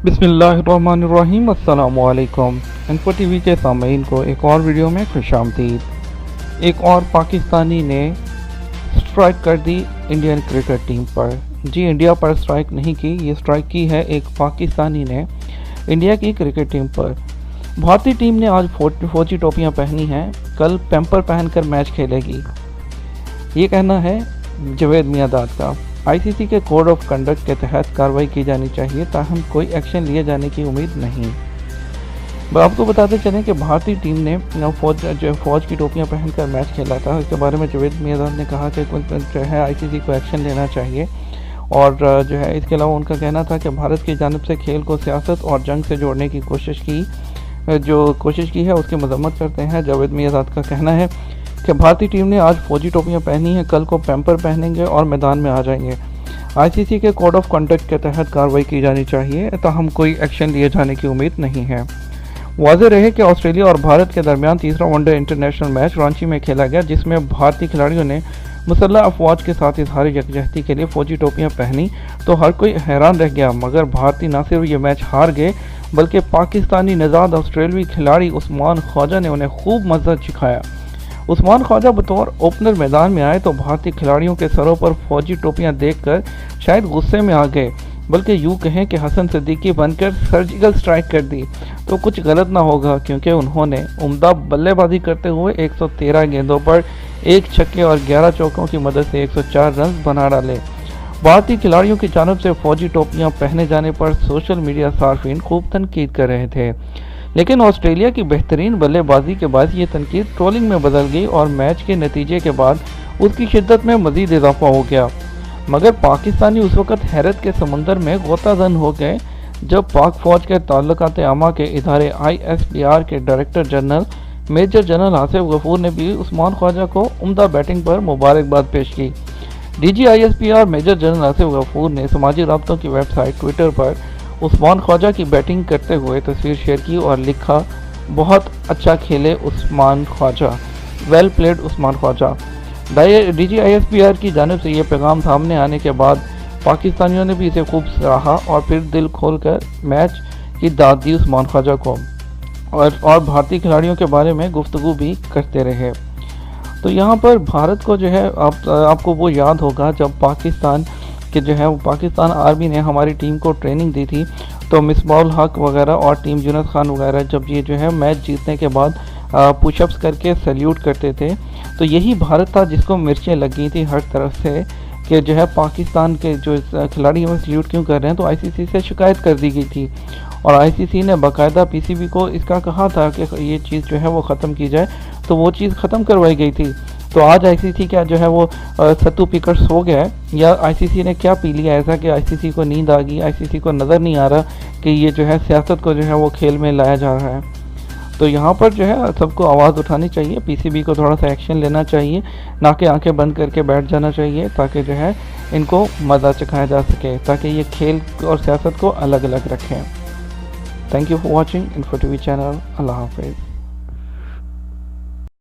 بسم اللہ الرحمن الرحیم۔ السلام علیکم۔ انفو ٹی وی کے سامعین کو ایک اور ویڈیو میں خوش آمدید۔ ایک اور پاکستانی نے سٹرائک کر دی انڈین کرکٹ ٹیم پر۔ جی، انڈیا پر سٹرائک نہیں کی، یہ سٹرائک کی ہے ایک پاکستانی نے انڈیا کی کرکٹ ٹیم پر۔ بھارتی ٹیم نے آج فوجی ٹوپیاں پہنی ہیں، کل پیمپر پہن کر میچ کھیلے گی، یہ کہنا ہے جاوید میاں-داد کا۔ آئی سی سی کے کوڈ آف کنڈکٹ کے تحت کارروائی کی جانی چاہیے، تاہم کوئی ایکشن لیے جانے کی امید نہیں۔ آپ کو بتاتے چلیں کہ بھارتی ٹیم نے فوج کی ٹوپیاں پہن کر میچ کھیلا تھا۔ اس کے بارے میں جاوید میاں-داد نے کہا کہ جو ہے آئی سی سی کو ایکشن لینا چاہیے، اور جو ہے اس کے علاوہ ان کا کہنا تھا کہ بھارت کی جانب سے کھیل کو سیاست اور جنگ سے جوڑنے کی کوشش کی ہے، اس کی مذمت کرتے ہیں۔ جاوید میاں-داد کا کہنا ہے کہ بھارتی ٹیم نے آج فوجی ٹوپیاں پہنی ہیں، کل کو پیمپر پہنیں گے اور میدان میں آ جائیں گے۔ آئی سی سی کے کوڈ آف کنڈکٹ کے تحت کارروائی کی جانی چاہیے، تاہم کوئی ایکشن لیے جانے کی امید نہیں ہے۔ واضح رہے کہ آسٹریلیا اور بھارت کے درمیان تیسرا one day international match Ranchi میں کھیلا گیا، جس میں بھارتی کھلاڑیوں نے مسلح افواج کے ساتھ اظہار یکجہتی کے لیے فوجی ٹوپیاں پہنی تو ہر کوئی حیران رہ گیا، مگر بھارتی نہ صرف یہ میچ ہار گئے بلکہ پاکستانی نژاد آسٹریلوی کھلاڑی عثمان خواجہ نے انہیں خوب مزہ چکھایا۔ عثمان خواجہ بطور اوپنر میدان میں آئے تو بھارتی کھلاڑیوں کے سروں پر فوجی ٹوپیاں دیکھ کر شاید غصے میں آ گئے، بلکہ یوں کہیں کہ حسن صدیقی بن کر سرجیکل سٹرائک کر دی تو کچھ غلط نہ ہوگا، کیونکہ انہوں نے عمدہ بلے بازی کرتے ہوئے 113 گیندوں پر 1 چھکے اور 11 چوکوں کی مدد سے 104 رنز بنا ڈالے۔ بھارتی کھلاڑیوں کی جانب سے فوجی ٹوپیاں پہنے جانے پر سوشل میڈیا صارفین خوب تنقید کر رہے تھے، لیکن آسٹریلیا کی بہترین بلے بازی کے باعث یہ تنقید ٹرولنگ میں بدل گئی اور میچ کے نتیجے کے بعد اس کی شدت میں مزید اضافہ ہو گیا۔ مگر پاکستانی اس وقت حیرت کے سمندر میں غوطہ زن ہو گئے جب پاک فوج کے تعلقات عامہ کے ادارے آئی ایس پی آر کے director general major general Asif Ghafoor نے بھی عثمان خواجہ کو عمدہ بیٹنگ پر مبارکباد پیش کی۔ D G I S P R major general Asif Ghafoor نے سماجی رابطوں کی ویب سائٹ ٹویٹر پر عثمان خواجہ کی بیٹنگ کرتے ہوئے تصویر شیئر کی اور لکھا، بہت اچھا کھیلے Usman Khawaja, well played Usman Khawaja. D G I S P R کی جانب سے یہ پیغام سامنے آنے کے بعد پاکستانیوں نے بھی اسے خوب سراہا اور پھر دل کھول کر میچ کی داد دی عثمان خواجہ کو، اور بھارتی کھلاڑیوں کے بارے میں گفتگو بھی کرتے رہے۔ تو یہاں پر بھارت کو جو ہے آپ کو وہ یاد ہوگا جب پاکستان آرمی نے ہماری ٹیم کو ٹریننگ دی تھی، تو مصباح الحق وغیرہ اور ٹیم جنید خان وغیرہ جب یہ جو ہے میچ جیتنے کے بعد پش اپس کر کے سیلیوٹ کرتے تھے، تو یہی بھارت تھا جس کو مرچیں لگ گئی تھی ہر طرف سے کہ جو ہے پاکستان کے جو کھلاڑی ہمیں سیلیوٹ کیوں کر رہے ہیں، تو آئی سی سی سے شکایت کر دی گئی تھی، اور آئی سی سی نے باقاعدہ پی سی بی کو اس کا کہا تھا کہ یہ چیز جو ہے وہ ختم کی جائے، تو وہ چیز ختم کروائی گئی تھی۔ تو آج آئی سی سی کیا جو ہے وہ ستو پی کر سو گیا ہے، یا آئی سی سی نے کیا پی لیا ایسا کہ آئی سی سی کو نیند آ گئی، آئی سی سی کو نظر نہیں آ رہا کہ یہ جو ہے سیاست کو جو ہے وہ کھیل میں لایا جا رہا ہے۔ تو یہاں پر جو ہے سب کو آواز اٹھانی چاہیے، پی سی بی کو تھوڑا سا ایکشن لینا چاہیے، نہ کہ آنکھیں بند کر کے بیٹھ جانا چاہیے، تاکہ جو ہے ان کو مزہ چکھایا جا سکے، تاکہ یہ کھیل اور سیاست کو الگ الگ رکھیں۔ Thank you for watching info T V channel. اللہ حافظ۔